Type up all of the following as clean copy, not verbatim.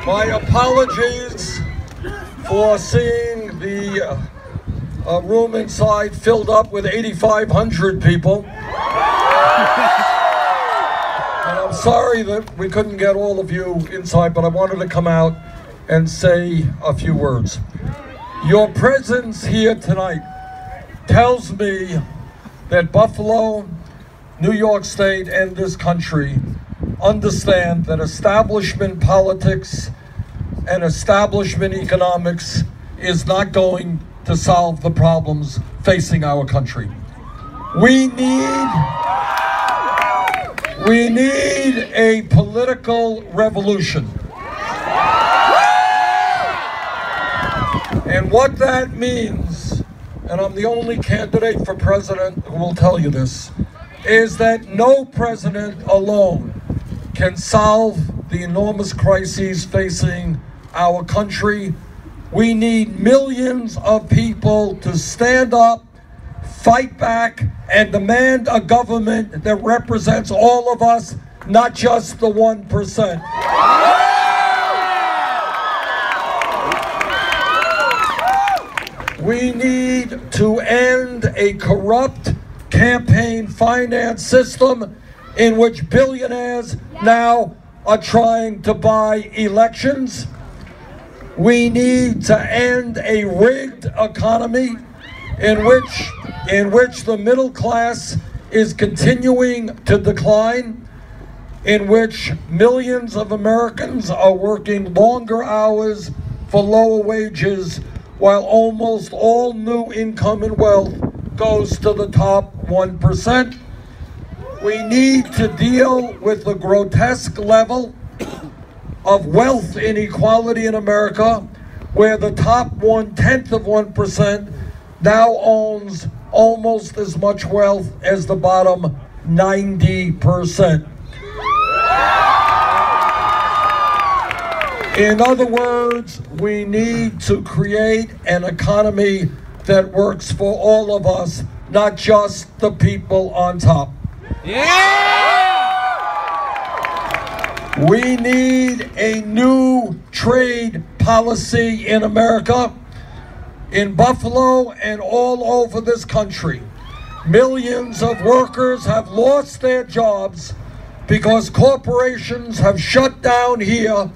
My apologies for seeing the room inside filled up with 8,500 people. And I'm sorry that we couldn't get all of you inside, but I wanted to come out and say a few words. Your presence here tonight tells me that Buffalo, New York State, and this country understand that establishment politics and establishment economics is not going to solve the problems facing our country. We need a political revolution. And what that means, and I'm the only candidate for president who will tell you this, is that no president alone can solve the enormous crises facing our country. We need millions of people to stand up, fight back, and demand a government that represents all of us, not just the 1%. We need to end a corrupt campaign finance system in which billionaires now are trying to buy elections. We need to end a rigged economy in which the middle class is continuing to decline, in which millions of Americans are working longer hours for lower wages, while almost all new income and wealth goes to the top 1%. We need to deal with the grotesque level of wealth inequality in America, where the top 1/10 of 1% now owns almost as much wealth as the bottom 90%. In other words, we need to create an economy that works for all of us, not just the people on top. We need a new trade policy in America, in Buffalo and all over this country. Millions of workers have lost their jobs because corporations have shut down here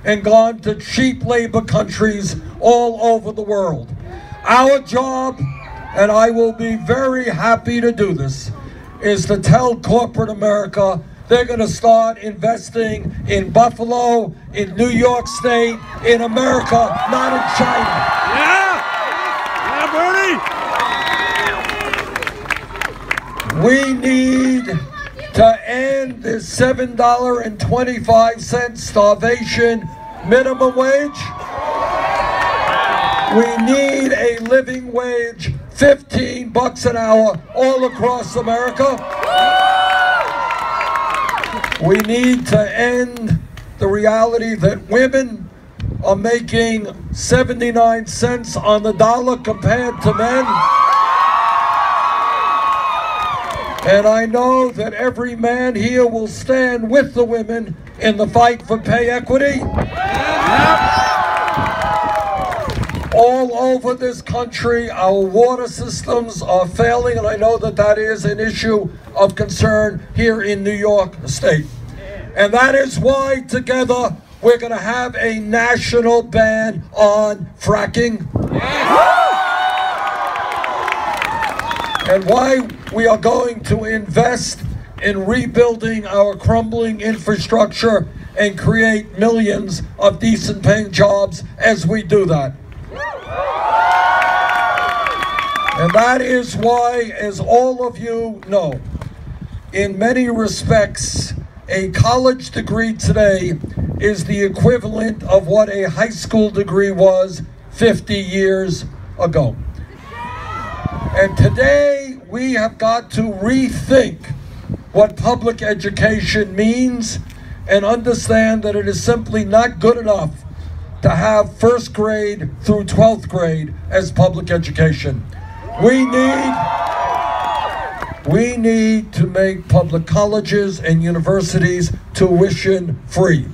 and gone to cheap labor countries all over the world. Our job, and I will be very happy to do this, is to tell corporate America they're going to start investing in Buffalo, in New York State, in America, not in China. Yeah, we need to end this $7.25 starvation minimum wage. We need a living wage, $15 an hour, all across America. We need to end the reality that women are making 79 cents on the dollar compared to men. And I know that every man here will stand with the women in the fight for pay equity. All over this country, our water systems are failing, and I know that that is an issue of concern here in New York State. And that is why together we're going to have a national ban on fracking. And why we are going to invest in rebuilding our crumbling infrastructure and create millions of decent paying jobs as we do that. And that is why, as all of you know, in many respects, a college degree today is the equivalent of what a high school degree was 50 years ago. And today, we have got to rethink what public education means and understand that it is simply not good enough to have first grade through 12th grade as public education. We need to make public colleges and universities tuition free.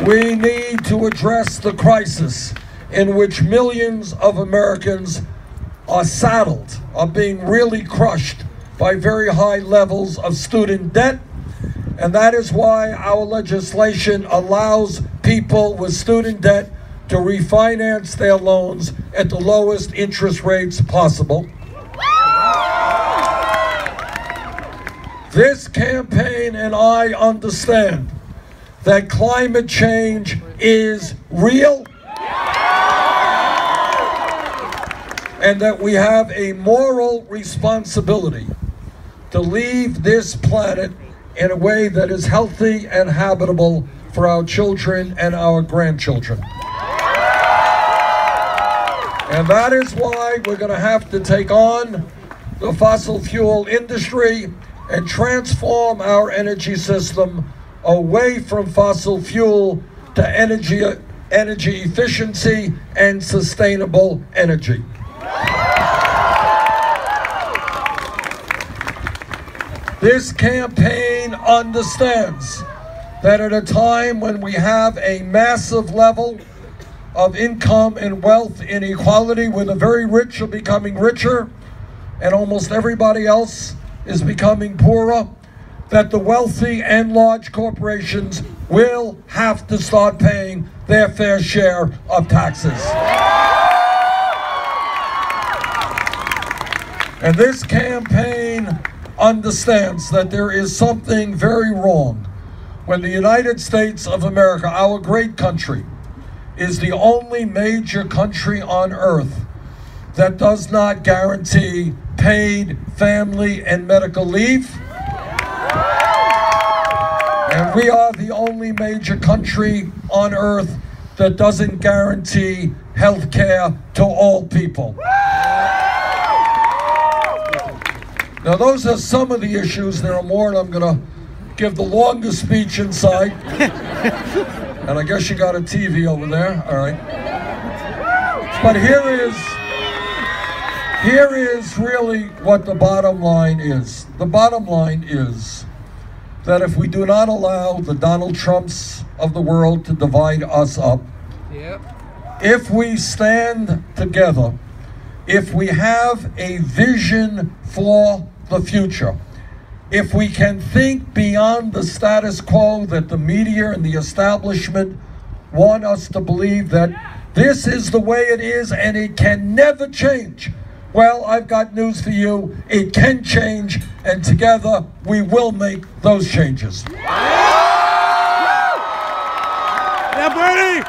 We need to address the crisis in which millions of Americans are saddled, are being really crushed by very high levels of student debt. And that is why our legislation allows people with student debt to refinance their loans at the lowest interest rates possible. This campaign and I understand that climate change is real and that we have a moral responsibility to leave this planet in a way that is healthy and habitable for our children and our grandchildren. And that is why we're going to have to take on the fossil fuel industry and transform our energy system away from fossil fuel to energy efficiency and sustainable energy. This campaign understands that at a time when we have a massive level of income and wealth inequality, where the very rich are becoming richer and almost everybody else is becoming poorer, that the wealthy and large corporations will have to start paying their fair share of taxes. And this campaign understands that there is something very wrong when the United States of America, our great country, is the only major country on earth that does not guarantee paid family and medical leave. And we are the only major country on earth that doesn't guarantee health care to all people. Now, those are some of the issues. There are more, and I'm going to give the longest speech inside. And I guess you got a TV over there. All right. But here is really what the bottom line is. The bottom line is that if we do not allow the Donald Trumps of the world to divide us up, if we stand together, if we have a vision for the future, if we can think beyond the status quo that the media and the establishment want us to believe that this is the way it is and it can never change, well, I've got news for you. It can change, and together we will make those changes. Yeah, Bernie!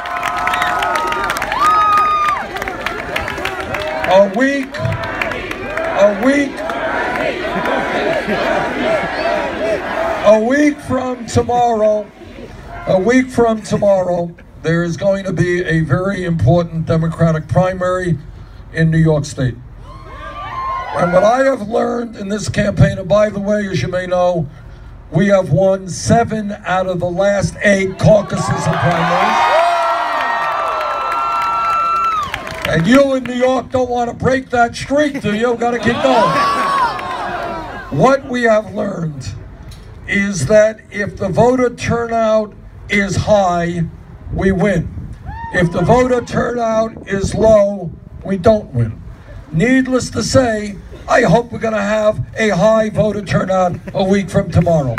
A week from tomorrow, there is going to be a very important Democratic primary in New York State. And what I have learned in this campaign, and by the way, as you may know, we have won 7 out of the last 8 caucuses and primaries. And you in New York don't want to break that streak, do you? Got to keep going. What we have learned is that if the voter turnout is high, we win. If the voter turnout is low, we don't win. Needless to say, I hope we're going to have a high voter turnout a week from tomorrow.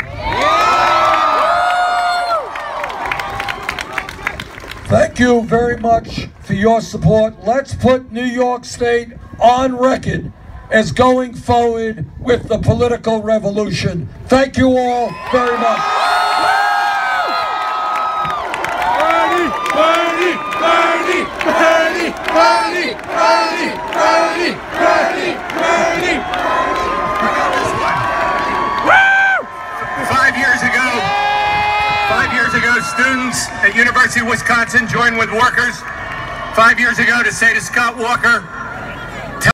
Thank you very much for your support. Let's put New York State on record as going forward with the political revolution. Thank you all very much. Bernie! Bernie! Bernie! Bernie! Bernie! Bernie! Bernie! Bernie! Bernie! Woo! 5 years ago, students at University of Wisconsin joined with workers 5 years ago to say to Scott Walker,